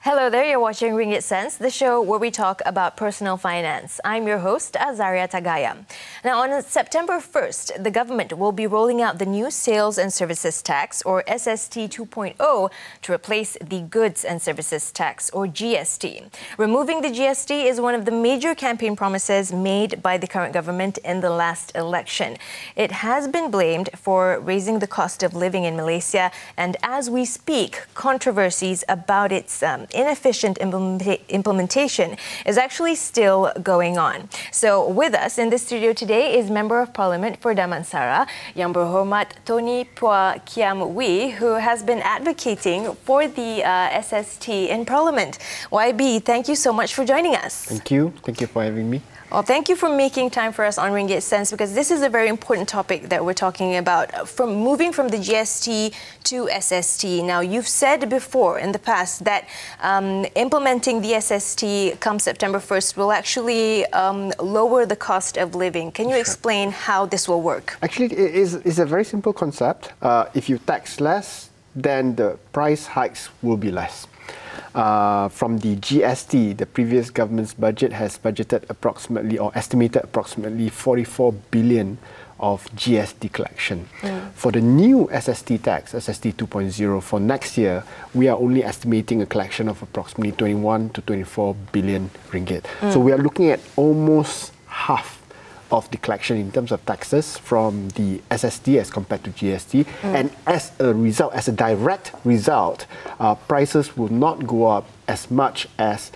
Hello there, you're watching Ringgit Sense, the show where we talk about personal finance. I'm your host, Azaria Tagaya. Now, on September 1st, the government will be rolling out the new Sales and Services Tax, or SST 2.0, to replace the Goods and Services Tax, or GST. Removing the GST is one of the major campaign promises made by the current government in the last election. It has been blamed for raising the cost of living in Malaysia, and as we speak, controversies about its inefficient implementation is actually still going on. So with us in the studio today is Member of Parliament for Damansara, Yang Berhormat Tony Phua Kiam Wee, who has been advocating for the SST in Parliament. YB, thank you so much for joining us. Thank you. Thank you for having me. Well, thank you for making time for us on Ringgit Sense, because this is a very important topic that we're talking about, from moving from the GST to SST. Now, you've said before in the past that implementing the SST come September 1st will actually lower the cost of living. Can you explain how this will work? Actually, it's a very simple concept. If you tax less, then the price hikes will be less. From the GST, the previous government's budget has budgeted approximately, or estimated approximately, 44 billion of GST collection. For the new SST tax, SST 2.0, for next year, we are only estimating a collection of approximately 21 to 24 billion ringgit. So we are looking at almost half of the collection in terms of taxes from the SST as compared to GST, and as a result, as a direct result, prices will not go up as much as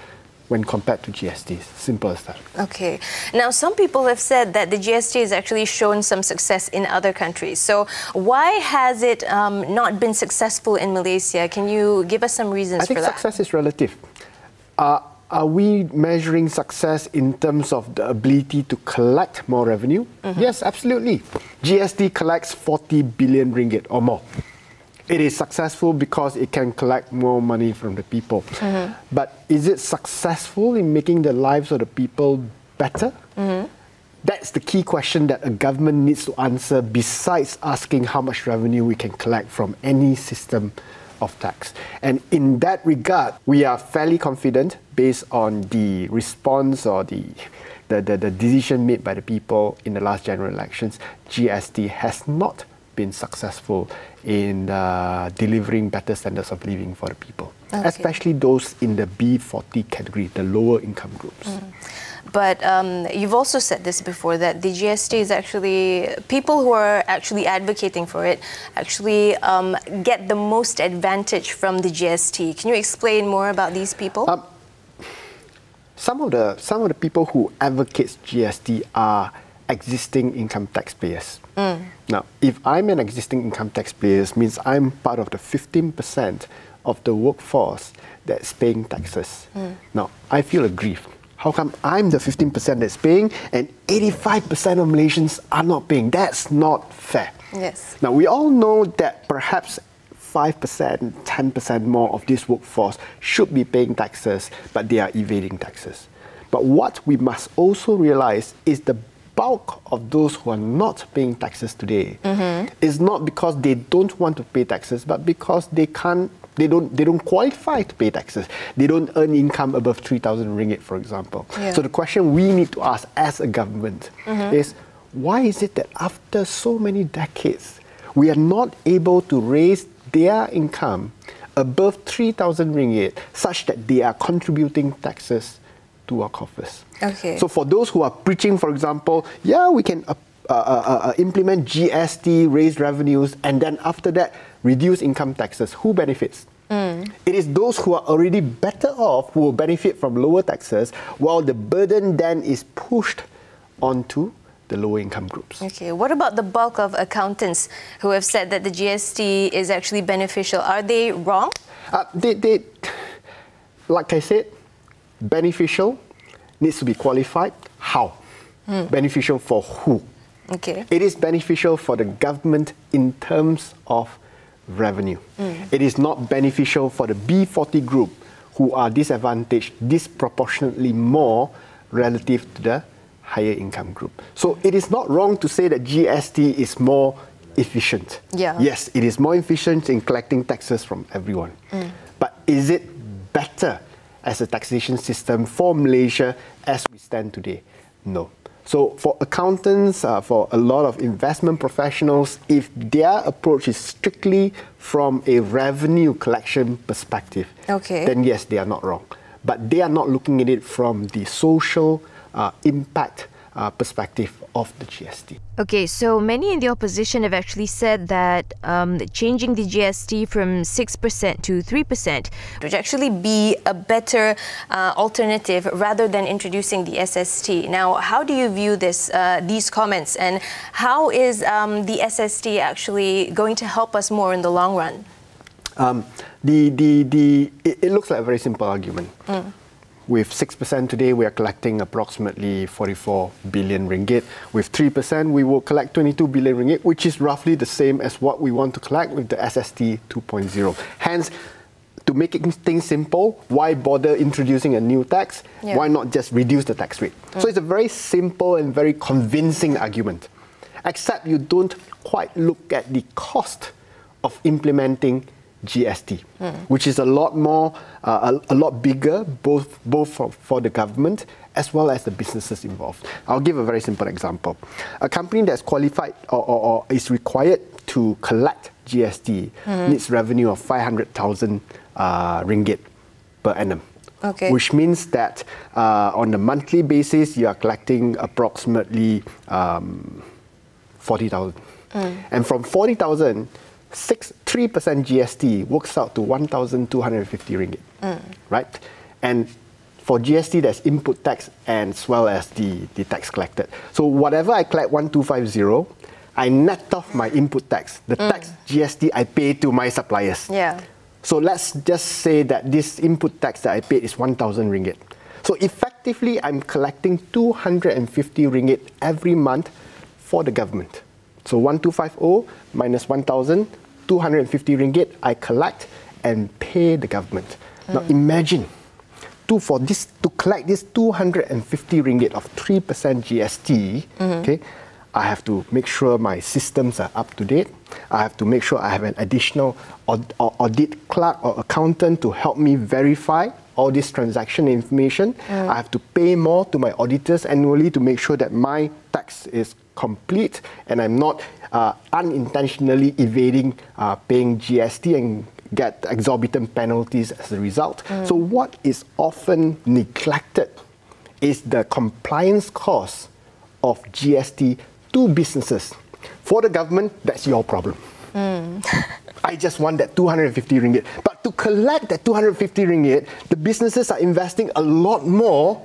when compared to GST. Simple as that. Okay. Now, some people have said that the GST has actually shown some success in other countries. So why has it not been successful in Malaysia? Can you give us some reasons for that? I think success is relative. Are we measuring success in terms of the ability to collect more revenue? Yes, absolutely. GST collects 40 billion ringgit or more. It is successful because it can collect more money from the people. But is it successful in making the lives of the people better? That's the key question that a government needs to answer, besides asking how much revenue we can collect from any system of tax. And in that regard, we are fairly confident, based on the response or the decision made by the people in the last general elections, GST has not been successful in delivering better standards of living for the people, especially those in the B40 category, the lower income groups. But you've also said this before, that the GST is actually, people who are actually advocating for it actually get the most advantage from the GST. Can you explain more about these people? Some of the people who advocate GST are existing income taxpayers. Now, if I'm an existing income taxpayer, it means I'm part of the 15% of the workforce that's paying taxes. Now, I feel aggrieved. How come I'm the 15% that's paying and 85% of Malaysians are not paying? That's not fair. Yes. Now, we all know that perhaps 5%, 10% more of this workforce should be paying taxes, but they are evading taxes. But what we must also realize is the bulk of those who are not paying taxes today is not because they don't want to pay taxes, but because they don't qualify to pay taxes. They don't earn income above 3,000 ringgit, for example. So the question we need to ask as a government is, why is it that after so many decades, we are not able to raise their income above 3,000 ringgit such that they are contributing taxes to our coffers? So for those who are preaching, for example, yeah, we can implement GST, raise revenues, and then after that, reduce income taxes, who benefits? It is those who are already better off who will benefit from lower taxes, while the burden then is pushed onto the lower income groups. What about the bulk of accountants who have said that the GST is actually beneficial? Are they wrong? Like I said, beneficial needs to be qualified. How? Beneficial for who? It is beneficial for the government in terms of revenue. It is not beneficial for the B40 group, who are disadvantaged disproportionately more relative to the higher income group. So it is not wrong to say that GST is more efficient. Yes, it is more efficient in collecting taxes from everyone. But is it better as a taxation system for Malaysia as we stand today? No. So for accountants, for a lot of investment professionals, if their approach is strictly from a revenue collection perspective, then yes, they are not wrong. But they are not looking at it from the social impact perspective of the GST. Okay, so many in the opposition have actually said that changing the GST from 6% to 3% would actually be a better alternative rather than introducing the SST. Now, how do you view these comments, and how is the SST actually going to help us more in the long run? It looks like a very simple argument. With 6% today, we are collecting approximately 44 billion ringgit. With 3%, we will collect 22 billion ringgit, which is roughly the same as what we want to collect with the SST 2.0. Hence, to make things simple, why bother introducing a new tax? Yeah. Why not just reduce the tax rate? So it's a very simple and very convincing argument, except you don't quite look at the cost of implementing GST, which is a lot more, a lot bigger, both for the government as well as the businesses involved. I'll give a very simple example. A company that's qualified or is required to collect GST needs revenue of 500,000 ringgit per annum. Okay. Which means that on a monthly basis, you are collecting approximately 40,000. And from 40,000, 3% GST works out to 1,250 ringgit, right? And for GST, there's input tax as well as the tax collected. So whatever I collect, 1,250, I net off my input tax, the tax GST I pay to my suppliers. Yeah. So let's just say that this input tax that I paid is 1,000 ringgit. So effectively, I'm collecting 250 ringgit every month for the government. So 1,250 minus 1,000, 250 ringgit I collect and pay the government. Now imagine, to collect this 250 ringgit of 3% GST, okay, I have to make sure my systems are up to date. I have to make sure I have an additional audit clerk or accountant to help me verify all this transaction information. I have to pay more to my auditors annually to make sure that my tax is complete and I'm not unintentionally evading paying GST and get exorbitant penalties as a result. So what is often neglected is the compliance cost of GST to businesses. For the government, that's your problem. I just want that 250 ringgit. But to collect that 250 ringgit, the businesses are investing a lot more.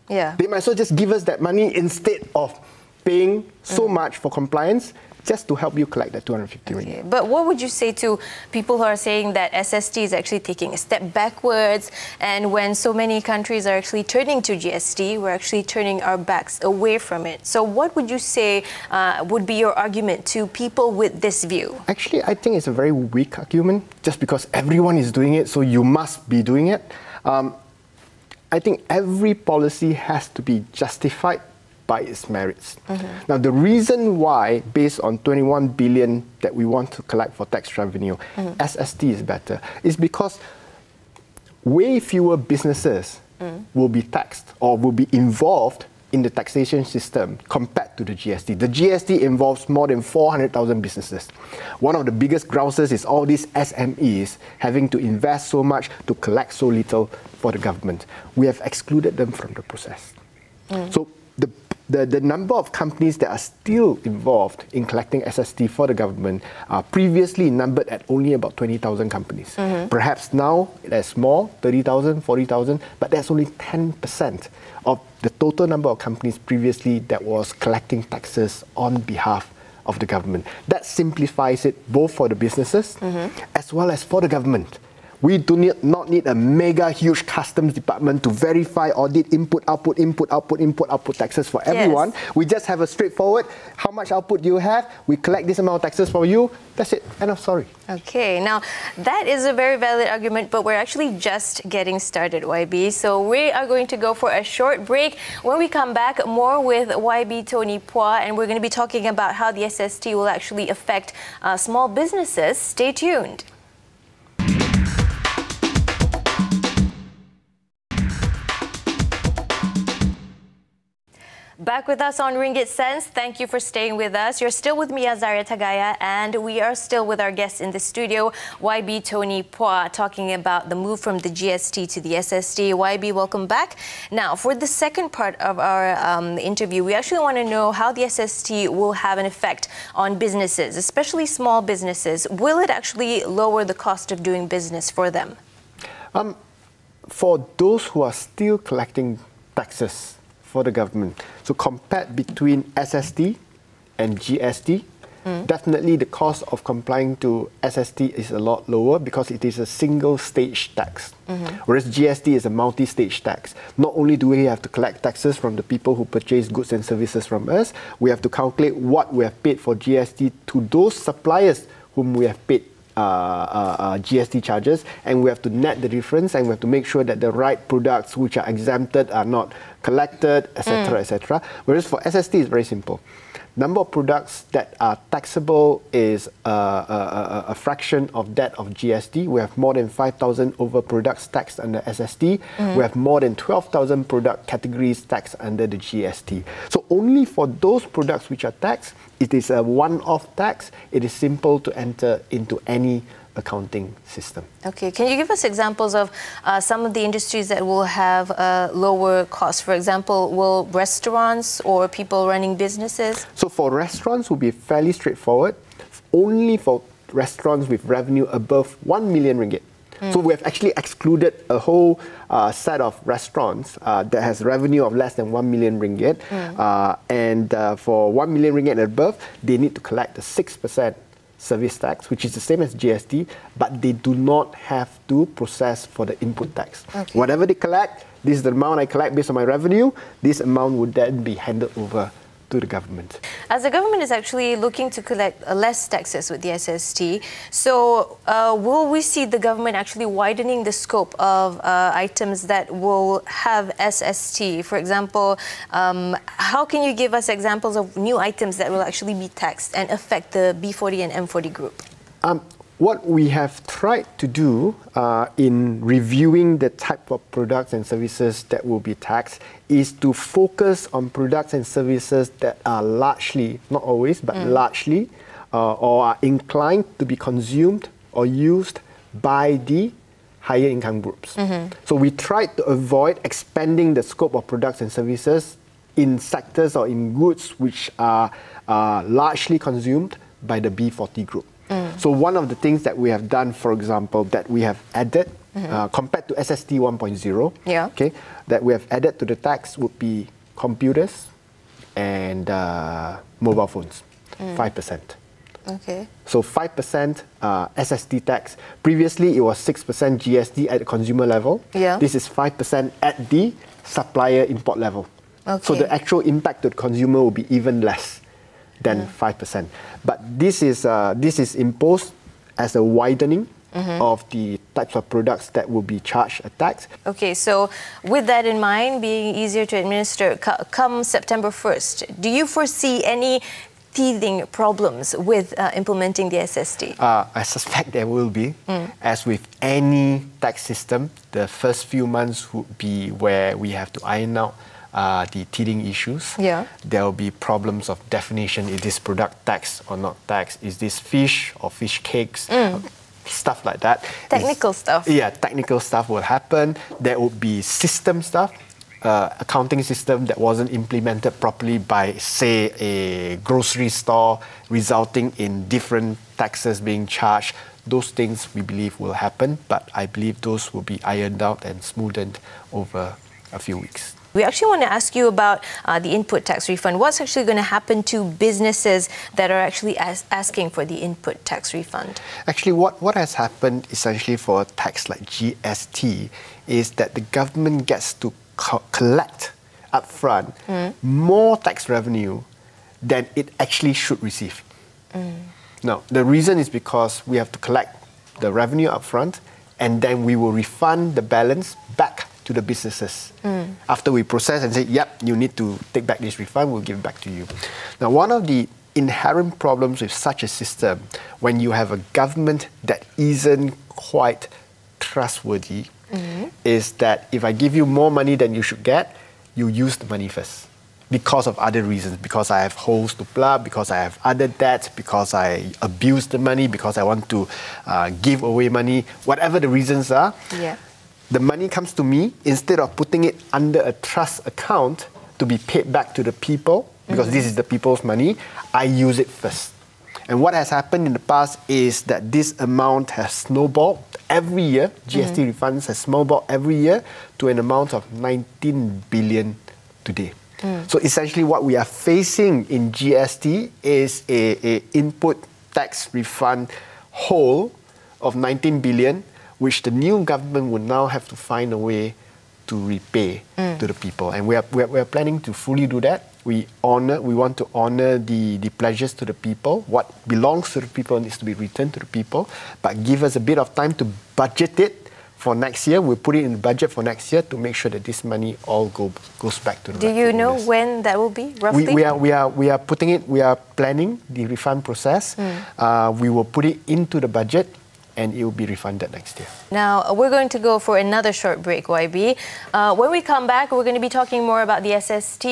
Yeah. They might as well just give us that money instead of paying so much for compliance just to help you collect that 250 ringgit. But what would you say to people who are saying that SST is actually taking a step backwards, and when so many countries are actually turning to GST, we're actually turning our backs away from it? So what would you say would be your argument to people with this view? Actually, I think it's a very weak argument, just because everyone is doing it, so you must be doing it. I think every policy has to be justified by its merits. Now, the reason why, based on 21 billion that we want to collect for tax revenue, SST is better, is because way fewer businesses will be taxed or will be involved in the taxation system compared to the GST. The GST involves more than 400,000 businesses. One of the biggest grouses is all these SMEs having to invest so much to collect so little for the government. We have excluded them from the process. So the number of companies that are still involved in collecting SST for the government are previously numbered at only about 20,000 companies. Perhaps now there's more, 30,000, 40,000, but that's only 10% of the total number of companies previously that was collecting taxes on behalf of the government. That simplifies it both for the businesses as well as for the government. We do not need a mega huge customs department to verify, audit, input, output, input, output, input, output taxes for everyone. Yes. We just have a straightforward, how much output do you have? We collect this amount of taxes for you. That's it. End of story. Okay, now that is a very valid argument, but we're actually just getting started, YB. So we are going to go for a short break. When we come back, more with YB Tony Phua, and we're going to be talking about how the SST will actually affect small businesses. Stay tuned. Back with us on Ringgit Sense. Thank you for staying with us. You're still with me, Azaria Tagaya, and we are still with our guests in the studio, YB Tony Pua, talking about the move from the GST to the SST. YB, welcome back. Now, for the second part of our interview, we actually want to know how the SST will have an effect on businesses, especially small businesses. Will it actually lower the cost of doing business for them? For those who are still collecting taxes for the government, so compared between SST and GST, definitely the cost of complying to SST is a lot lower because it is a single stage tax, whereas GST is a multi-stage tax. Not only do we have to collect taxes from the people who purchase goods and services from us, we have to calculate what we have paid for GST to those suppliers whom we have paid GST charges, and we have to net the difference, and we have to make sure that the right products which are exempted are not collected, etc., etc. Whereas for SST, it's very simple. Number of products that are taxable is a fraction of that of GST. We have more than 5,000 over products taxed under SST. We have more than 12,000 product categories taxed under the GST. So only for those products which are taxed, it is a one-off tax. It is simple to enter into any accounting system. Okay, can you give us examples of some of the industries that will have lower costs? For example, will restaurants or people running businesses? So for restaurants, will be fairly straightforward. Only for restaurants with revenue above 1 million ringgit. So we have actually excluded a whole set of restaurants that has revenue of less than 1 million ringgit. And for 1 million ringgit and above, they need to collect the 6% service tax, which is the same as GST, but they do not have to process for the input tax. Okay. Whatever they collect, this is the amount I collect based on my revenue, this amount would then be handed over to the government. As the government is actually looking to collect less taxes with the SST, so will we see the government actually widening the scope of items that will have SST? For example, how can you give us examples of new items that will actually be taxed and affect the B40 and M40 group? What we have tried to do in reviewing the type of products and services that will be taxed is to focus on products and services that are largely, not always, but largely, or are inclined to be consumed or used by the higher income groups. So we tried to avoid expanding the scope of products and services in sectors or in goods which are largely consumed by the B40 group. So one of the things that we have done, for example, that we have added, compared to SST 1.0, okay, that we have added to the tax would be computers and mobile phones, 5%. Okay. So 5% SST tax. Previously, it was 6% GST at the consumer level. This is 5% at the supplier import level. Okay. So the actual impact to the consumer will be even less than 5%. But this is imposed as a widening of the types of products that will be charged a tax. Okay, so with that in mind, being easier to administer, come September 1st, do you foresee any teething problems with implementing the SST? I suspect there will be. As with any tax system, the first few months would be where we have to iron out the teething issues. There will be problems of definition. Is this product tax or not tax? Is this fish or fish cakes? Stuff like that. Technical stuff. Yeah, technical stuff will happen. There will be system stuff. Accounting system that wasn't implemented properly by, say, a grocery store, resulting in different taxes being charged. Those things we believe will happen, but I believe those will be ironed out and smoothened over a few weeks. We actually want to ask you about the input tax refund. What's actually going to happen to businesses that are actually asking for the input tax refund? Actually, what has happened essentially for a tax like GST is that the government gets to collect upfront more tax revenue than it actually should receive. Now, the reason is because we have to collect the revenue upfront and then we will refund the balance back to the businesses. After we process and say, yep, you need to take back this refund, we'll give it back to you. Now, one of the inherent problems with such a system, when you have a government that isn't quite trustworthy, is that if I give you more money than you should get, you use the money first. because of other reasons, because I have holes to plug, because I have other debts, because I abuse the money, because I want to give away money, whatever the reasons are, the money comes to me, instead of putting it under a trust account to be paid back to the people, because this is the people's money, I use it first. And what has happened in the past is that this amount has snowballed every year. GST refunds has snowballed every year to an amount of 19 billion today. So essentially what we are facing in GST is a input tax refund hole of 19 billion, which the new government will now have to find a way to repay to the people. And we are planning to fully do that. We want to honor the pledges to the people. What belongs to the people needs to be returned to the people, but give us a bit of time to budget it for next year. We'll put it in the budget for next year to make sure that this money all goes back to the Do you know when that will be, roughly? We are planning the refund process. We will put it into the budget, and it will be refunded next year. Now, we're going to go for another short break, YB. When we come back, we're going to be talking more about the SST,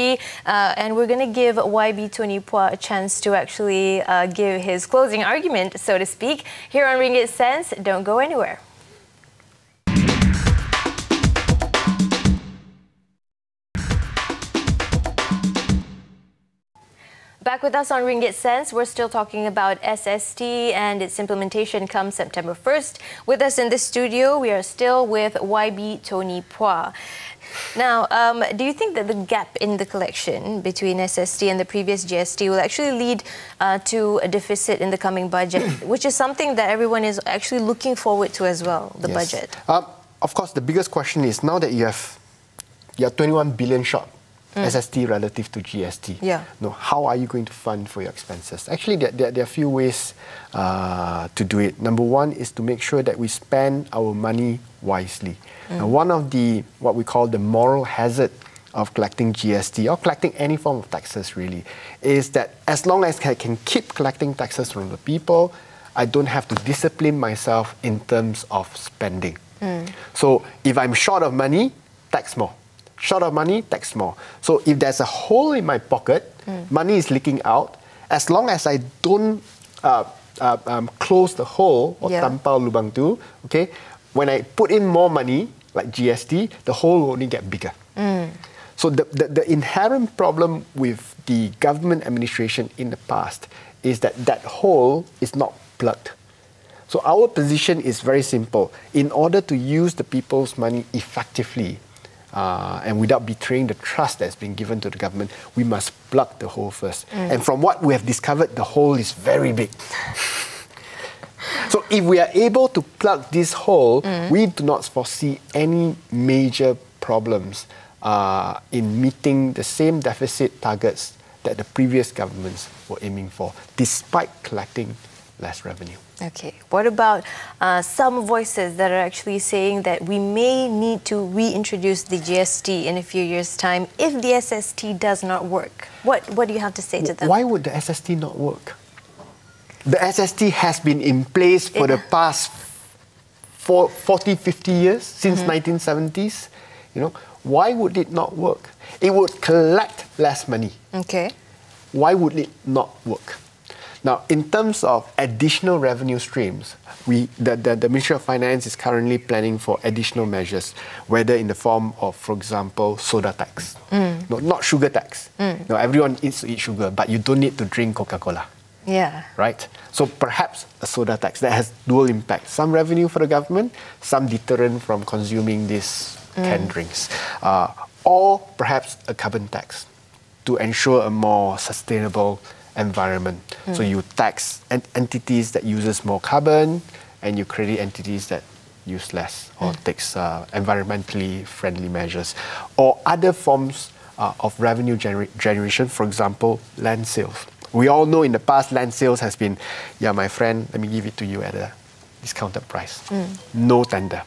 and we're going to give YB Tony Pua a chance to actually give his closing argument, so to speak, here on Ringgit Sense. Don't go anywhere. Back with us on Ringgit Sense, we're still talking about SST and its implementation comes September 1st. With us in the studio, we are still with YB Tony Pua. Now, do you think that the gap in the collection between SST and the previous GST will actually lead to a deficit in the coming budget, which is something that everyone is actually looking forward to as well, the budget? Of course, the biggest question is, now that you're 21 billion short, SST relative to GST. How are you going to fund for your expenses? Actually, there are a few ways to do it. Number one is to make sure that we spend our money wisely. And one of what we call the moral hazard of collecting GST, or collecting any form of taxes really, is that as long as I can keep collecting taxes from the people, I don't have to discipline myself in terms of spending. So if I'm short of money, tax more. Short of money, tax more. So if there's a hole in my pocket, money is leaking out, as long as I don't close the hole, or tampal lubang tu, okay, when I put in more money, like GST, the hole will only get bigger. So the inherent problem with the government administration in the past is that hole is not plugged. So our position is very simple. In order to use the people's money effectively, and without betraying the trust that's been given to the government, we must plug the hole first. And from what we have discovered, the hole is very big. So if we are able to plug this hole, we do not foresee any major problems in meeting the same deficit targets that the previous governments were aiming for, despite collecting less revenue. Okay. What about some voices that are actually saying that we may need to reintroduce the GST in a few years' time if the SST does not work? What do you have to say to them? Why would the SST not work? The SST has been in place for the past 40, 50 years, since 1970s. Why would it not work? It would collect less money. Okay. Why would it not work? Now, in terms of additional revenue streams, the Ministry of Finance is currently planning for additional measures, whether in the form of, for example, soda tax. No, not sugar tax. No, everyone needs to eat sugar, but you don't need to drink Coca-Cola. Yeah. Right? So perhaps a soda tax that has dual impact. Some revenue for the government, some deterrent from consuming these canned drinks. Or perhaps a carbon tax to ensure a more sustainable environment. So you tax entities that uses more carbon, and you credit entities that use less or takes environmentally friendly measures. Or other forms of revenue generation, for example, land sales. We all know in the past land sales has been, my friend, let me give it to you at a discounted price. No tender.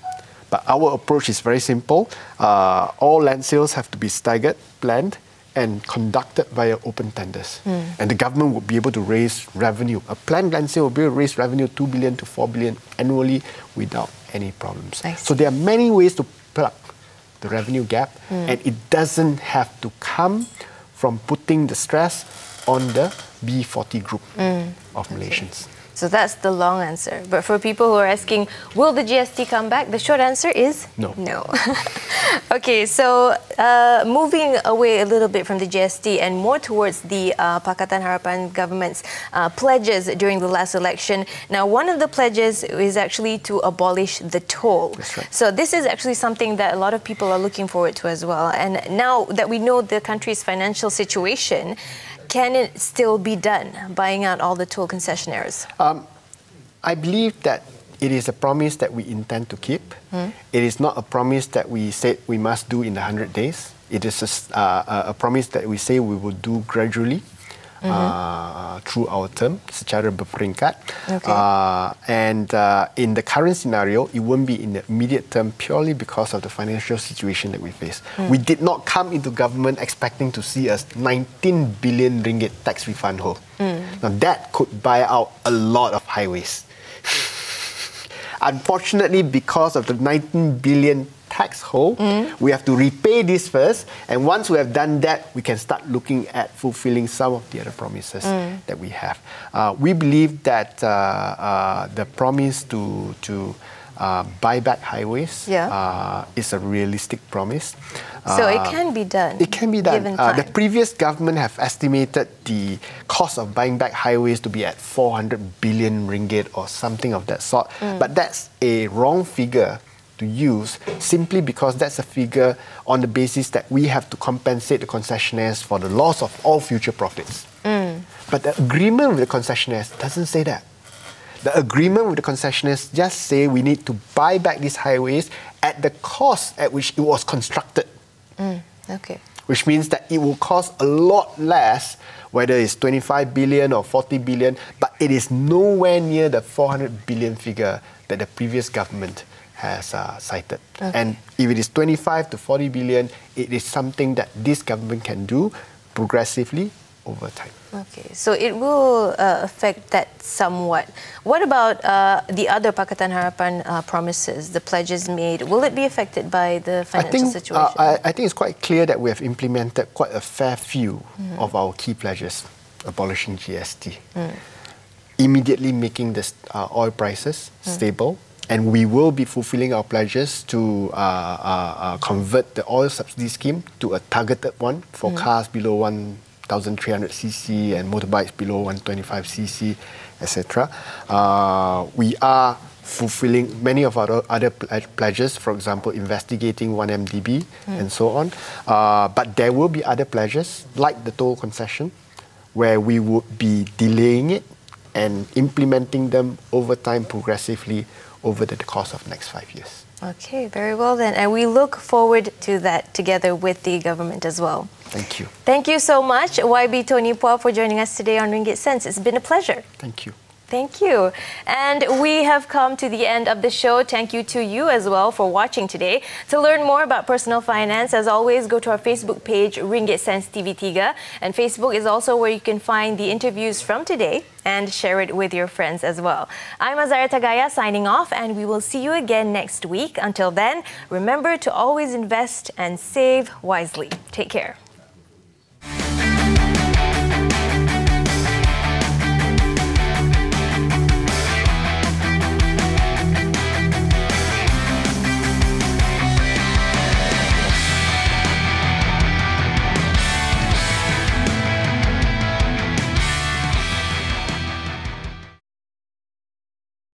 But our approach is very simple. All land sales have to be staggered, planned, and conducted via open tenders. And the government will be able to raise revenue. A planned land sale will be able to raise revenue 2 billion to 4 billion annually without any problems. So there are many ways to plug the revenue gap, and it doesn't have to come from putting the stress on the B40 group of Malaysians. So that's the long answer. But for people who are asking, will the GST come back? The short answer is no. No. Okay, so moving away a little bit from the GST and more towards the Pakatan Harapan government's pledges during the last election. Now, one of the pledges is actually to abolish the toll. That's right. So this is actually something that a lot of people are looking forward to as well. And now that we know the country's financial situation, can it still be done, buying out all the toll concessionaires? I believe that it is a promise that we intend to keep. It is not a promise that we said we must do in the 100 days. It is a promise that we say we will do gradually through our term, secara berperingkat. Okay. And in the current scenario, it won't be in the immediate term purely because of the financial situation that we face. We did not come into government expecting to see a 19 billion ringgit tax refund hole. Now that could buy out a lot of highways. Unfortunately, because of the 19 billion tax hole, we have to repay this first, and once we have done that, we can start looking at fulfilling some of the other promises that we have. We believe that the promise to buy back highways is a realistic promise. So it can be done. It can be done. Given time. The previous government have estimated the cost of buying back highways to be at 400 billion ringgit or something of that sort. But that's a wrong figure to use simply because that's a figure on the basis that we have to compensate the concessionaires for the loss of all future profits. But the agreement with the concessionaires doesn't say that. The agreement with the concessionaires just say we need to buy back these highways at the cost at which it was constructed. Okay. Which means that it will cost a lot less, whether it's 25 billion or 40 billion, but it is nowhere near the 400 billion figure that the previous government has cited. Okay. And if it is 25 to 40 billion, it is something that this government can do progressively over time. Okay, so it will affect that somewhat. What about the other Pakatan Harapan promises, the pledges made? Will it be affected by the financial situation? I think it's quite clear that we have implemented quite a fair few of our key pledges, abolishing GST, immediately making the oil prices stable, and we will be fulfilling our pledges to convert the oil subsidy scheme to a targeted one for cars below 1,300cc and motorbikes below 125cc, etc. We are fulfilling many of our other pledges, for example, investigating 1MDB and so on. But there will be other pledges, like the toll concession, where we would be delaying it and implementing them over time progressively over the course of the next 5 years. Okay, very well then. And we look forward to that together with the government as well. Thank you. Thank you so much, YB Tony Pua, for joining us today on Ringgit Sense. It's been a pleasure. Thank you. Thank you. And we have come to the end of the show. Thank you to you as well for watching today. To learn more about personal finance, as always, go to our Facebook page, Ringgit Sense TV3. And Facebook is also where you can find the interviews from today and share it with your friends as well. I'm Azariah Tagaya signing off, and we will see you again next week. Until then, remember to always invest and save wisely. Take care.